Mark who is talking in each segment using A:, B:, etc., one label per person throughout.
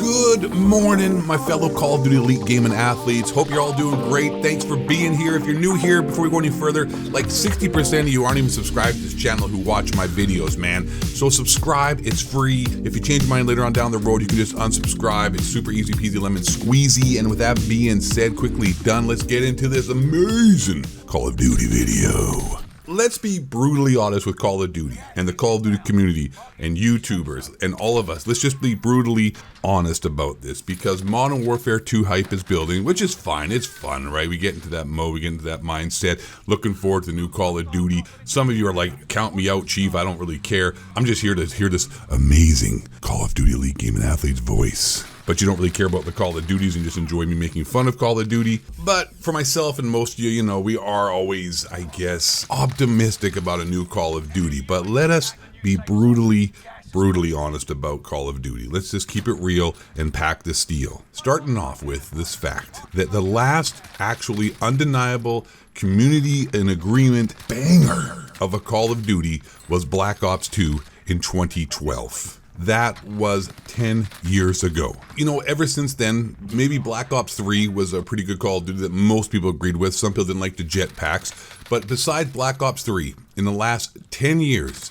A: Good morning, my fellow Call of Duty Elite gaming athletes. Hope you're all doing great. Thanks for being here. If you're new here, before we go any further, like 60% of you aren't even subscribed to this channel who watch my videos, man. So subscribe, it's free. If you change your mind later on down the road, you can just unsubscribe. It's super easy peasy lemon squeezy. And with that being said, quickly done, let's get into this amazing Call of Duty video. Let's be brutally honest with Call of Duty and the Call of Duty community and YouTubers and all of us. Let's just be brutally honest about this, because Modern Warfare 2 hype is building, which is fine. It's fun, right? We get into that mode, we get into that mindset, looking forward to the new Call of Duty. Some of you are like, count me out, Chief. I don't really care. I'm just here to hear this amazing Call of Duty Elite gaming athlete's voice. But you don't really care about the Call of Duties and just enjoy me making fun of Call of Duty. But for myself and most of you, you know, we are always, I guess, optimistic about a new Call of Duty. But let us be brutally honest about Call of Duty. Let's just keep it real and pack the steel. Starting off with this fact that the last actually undeniable community and agreement banger of a Call of Duty was Black Ops 2 in 2012. That was 10 years ago. You know, ever since then, maybe Black Ops 3 was a pretty good Call of Duty that most people agreed with. Some people didn't like the jetpacks. But besides Black Ops 3, in the last 10 years,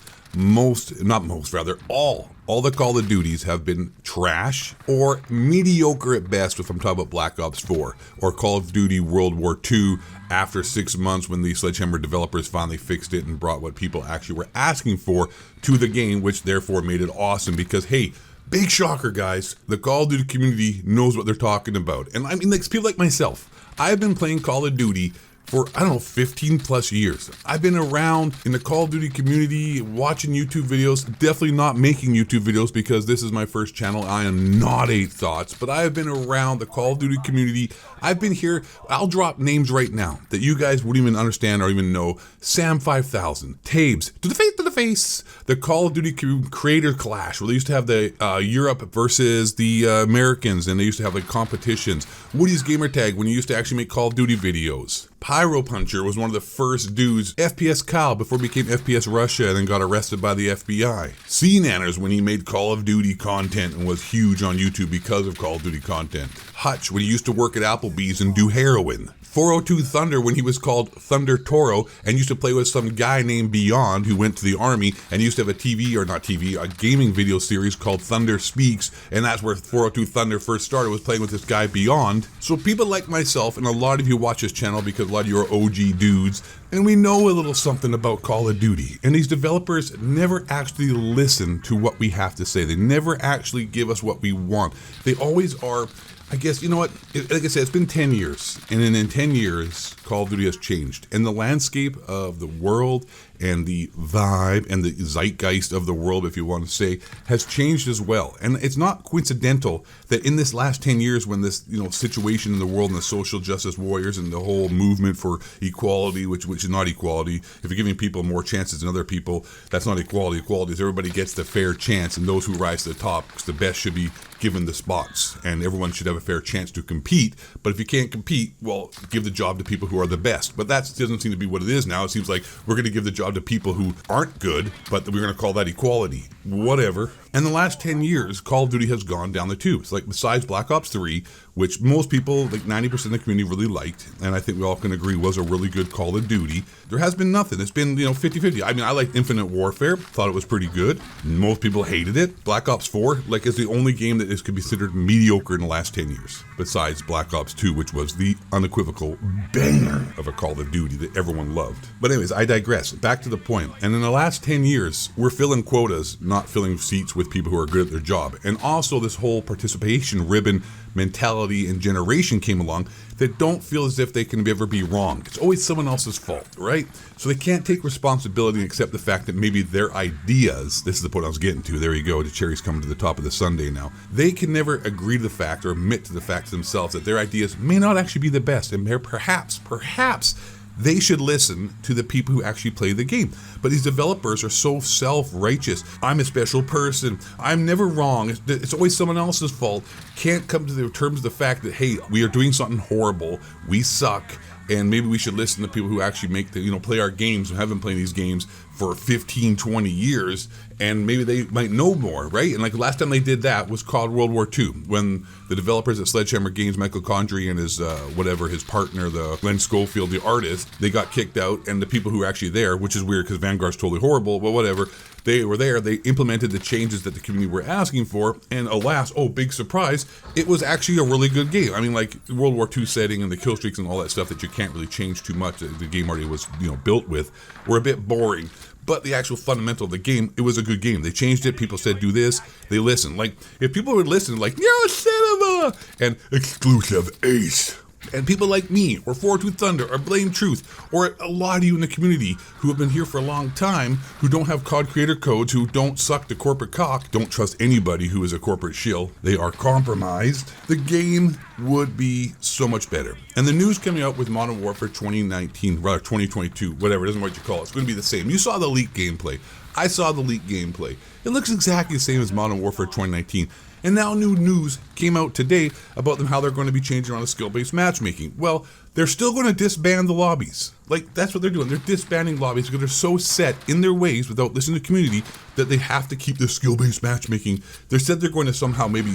A: all the Call of Duties have been trash or mediocre at best, if I'm talking about Black Ops 4 or Call of Duty World War II after 6 months when the Sledgehammer developers finally fixed it and brought what people actually were asking for to the game, which therefore made it awesome because, hey, big shocker, guys, the Call of Duty community knows what they're talking about. And I mean, like people like myself, I've been playing Call of Duty for, I don't know, 15 plus years. I've been around in the Call of Duty community, watching YouTube videos, definitely not making YouTube videos because this is my first channel. I am not 8 Thoughts, but I have been around the Call of Duty community. I've been here, I'll drop names right now that you guys wouldn't even understand or even know. Sam 5000, Tabes, to the face, the Call of Duty Creator Clash, where they used to have the Europe versus the Americans, and they used to have like competitions. Woody's Gamertag, when you used to actually make Call of Duty videos. Pyro Puncher was one of the first dudes. FPS Kyle before he became FPS Russia and then got arrested by the FBI. C-Nanners when he made Call of Duty content and was huge on YouTube because of Call of Duty content. Hutch when he used to work at Applebee's and do heroin. 402 Thunder when he was called Thunder Toro and used to play with some guy named Beyond who went to the army and used to have a gaming video series called Thunder Speaks, and that's where 402 Thunder first started, was playing with this guy Beyond. So people like myself, and a lot of you watch this channel because a lot of you are OG dudes, and we know a little something about Call of Duty. And these developers never actually listen to what we have to say. They never actually give us what we want. They always are, I guess, you know what, like I said, it's been 10 years, and in 10 years, Call of Duty has changed. And the landscape of the world and the vibe and the zeitgeist of the world, if you want to say, has changed as well. And it's not coincidental that in this last 10 years when this, you know, situation in the world and the social justice warriors and the whole movement for equality, which is not equality, if you're giving people more chances than other people, that's not equality. Equality is everybody gets the fair chance, and those who rise to the top, because the best should be given the spots, and everyone should have a fair chance to compete. But if you can't compete, well, give the job to people who are the best. But that doesn't seem to be what it is now. It seems like we're going to give the job to people who aren't good, but we're going to call that equality. Whatever. And the last 10 years, Call of Duty has gone down the tubes. Like, besides Black Ops 3, which most people, like 90% of the community really liked, and I think we all can agree was a really good Call of Duty, there has been nothing. It's been, you know, 50-50. I mean, I liked Infinite Warfare, thought it was pretty good. Most people hated it. Black Ops 4, like, is the only game that is could be considered mediocre in the last 10 years, besides Black Ops 2, which was the unequivocal banger of a Call of Duty that everyone loved. But anyways, I digress. Back to the point. And in the last 10 years, we're filling quotas, not filling seats with people who are good at their job. And also this whole participation ribbon mentality and generation came along that don't feel as if they can ever be wrong. It's always someone else's fault, right? So they can't take responsibility and accept the fact that maybe their ideas, this is the point I was getting to, there you go, the cherry's coming to the top of the sundae now. They can never agree to the fact or admit to the fact to themselves that their ideas may not actually be the best, and perhaps they should listen to the people who actually play the game. But these developers are so self-righteous. I'm a special person. I'm never wrong. It's always someone else's fault. Can't come to the terms of the fact that, hey, we are doing something horrible. We suck. and maybe we should listen to people who actually make the, play our games, who have been playing these games for 15, 20 years, and maybe they might know more, right? And like the last time they did that was called World War II, when the developers at Sledgehammer Games, Michael Condrey and his his partner, the Glenn Schofield, the artist, they got kicked out, and the people who were actually there, which is weird because Vanguard's totally horrible, but whatever, they were there, they implemented the changes that the community were asking for, and alas, big surprise, it was actually a really good game. I mean, like the World War II setting and the kill streaks and all that stuff that you can't really change too much, the game already was, built with, were a bit boring. But the actual fundamental of the game, it was a good game. They changed it. People said, do this. They listened. Like, if people would listen, like, yo, cinema! And exclusive ace. And people like me, or 4-2 Thunder, or Blame Truth, or a lot of you in the community who have been here for a long time, who don't have COD creator codes, who don't suck the corporate cock, don't trust anybody who is a corporate shill, they are compromised, the game would be so much better. And the news coming out with Modern Warfare 2019, rather 2022, whatever, it doesn't matter what you call it, it's going to be the same. You saw the leaked gameplay. I saw the leaked gameplay. It looks exactly the same as Modern Warfare 2019. And now new news came out today about them how they're going to be changing around the skill-based matchmaking. Well, they're still going to disband the lobbies. Like, that's what they're doing. They're disbanding lobbies because they're so set in their ways without listening to the community that they have to keep the skill-based matchmaking. They said they're going to somehow maybe,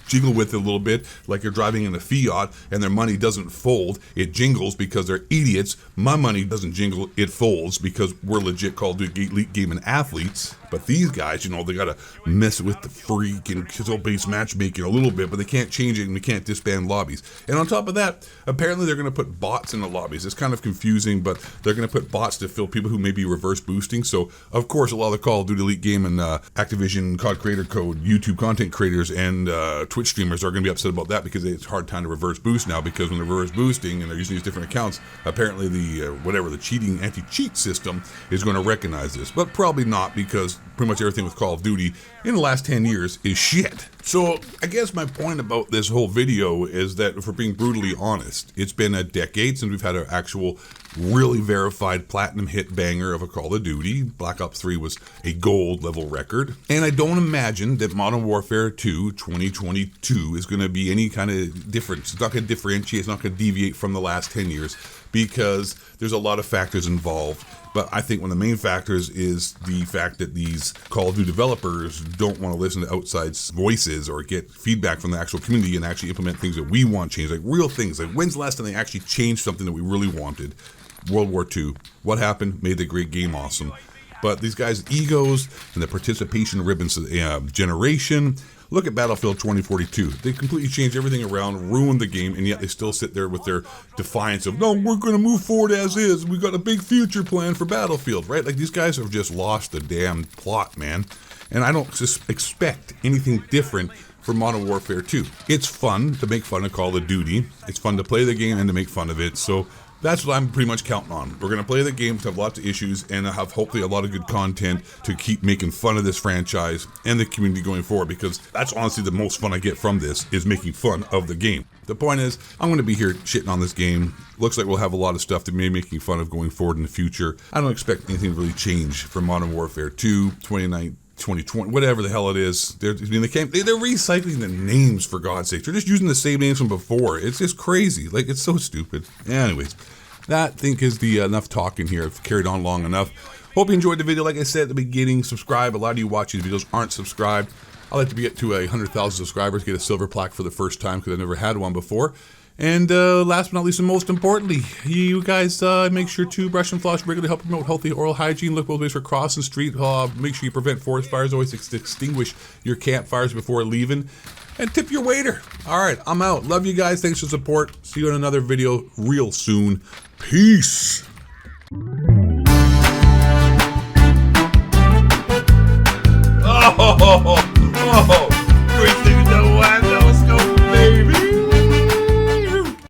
A: jiggle with it a little bit, like you're driving in a Fiat and their money doesn't fold, it jingles because they're idiots. My money doesn't jingle, it folds because we're legit Call of Duty elite gaming athletes. But these guys, they gotta mess with the freak and skill-based matchmaking a little bit, but they can't change it and we can't disband lobbies. And on top of that, apparently they're gonna put bots in the lobbies. It's kind of confusing, but they're gonna put bots to fill people who may be reverse boosting. So of course, a lot of the Call of Duty elite game and Activision COD creator code, YouTube content creators, and Twitch streamers are going to be upset about that because it's hard time to reverse boost now, because when they're reverse boosting and they're using these different accounts, apparently the cheating anti-cheat system is going to recognize this, but probably not, because pretty much everything with Call of Duty in the last 10 years is shit. So I guess my point about this whole video is that, if we're being brutally honest, it's been a decade since we've had an actual really verified platinum hit banger of a Call of Duty. Black Ops 3 was a gold level record. And I don't imagine that Modern Warfare 2 2022 is going to be any kind of difference. It's not going to differentiate, it's not going to deviate from the last 10 years, because there's a lot of factors involved. But I think one of the main factors is the fact that these Call of Duty developers don't want to listen to outside voices or get feedback from the actual community and actually implement things that we want changed, like real things. Like, when's the last time they actually changed something that we really wanted? World War II. What happened? Made the great game awesome. But these guys' egos and the participation ribbons generation. Look at Battlefield 2042. They completely changed everything around, ruined the game, and yet they still sit there with their defiance of, no, we're going to move forward as is. We've got a big future plan for Battlefield, right? Like, these guys have just lost the damn plot, man. And I don't just expect anything different for Modern Warfare 2. It's fun to make fun of Call of Duty. It's fun to play the game and to make fun of it. So that's what I'm pretty much counting on. We're going to play the game to have lots of issues and have hopefully a lot of good content to keep making fun of this franchise and the community going forward, because that's honestly the most fun I get from this, is making fun of the game. The point is, I'm going to be here shitting on this game. Looks like we'll have a lot of stuff to be making fun of going forward in the future. I don't expect anything to really change for Modern Warfare 2, 2019. 2020, whatever the hell it is. They're recycling the names, for God's sake. They're just using the same names from before. It's just crazy. Like, it's so stupid. Anyways, that I think is the enough talking here. I've carried on long enough. Hope you enjoyed the video. Like I said at the beginning, subscribe. A lot of you watching these videos aren't subscribed. I'd like to get to 100,000 subscribers, get a silver plaque for the first time, because I've never had one before. And last but not least, and most importantly, you guys make sure to brush and floss regularly, help promote healthy oral hygiene, look both ways for crossing street, make sure you prevent forest fires, always extinguish your campfires before leaving, and tip your waiter. All right, I'm out. Love you guys. Thanks for the support. See you in another video real soon. Peace.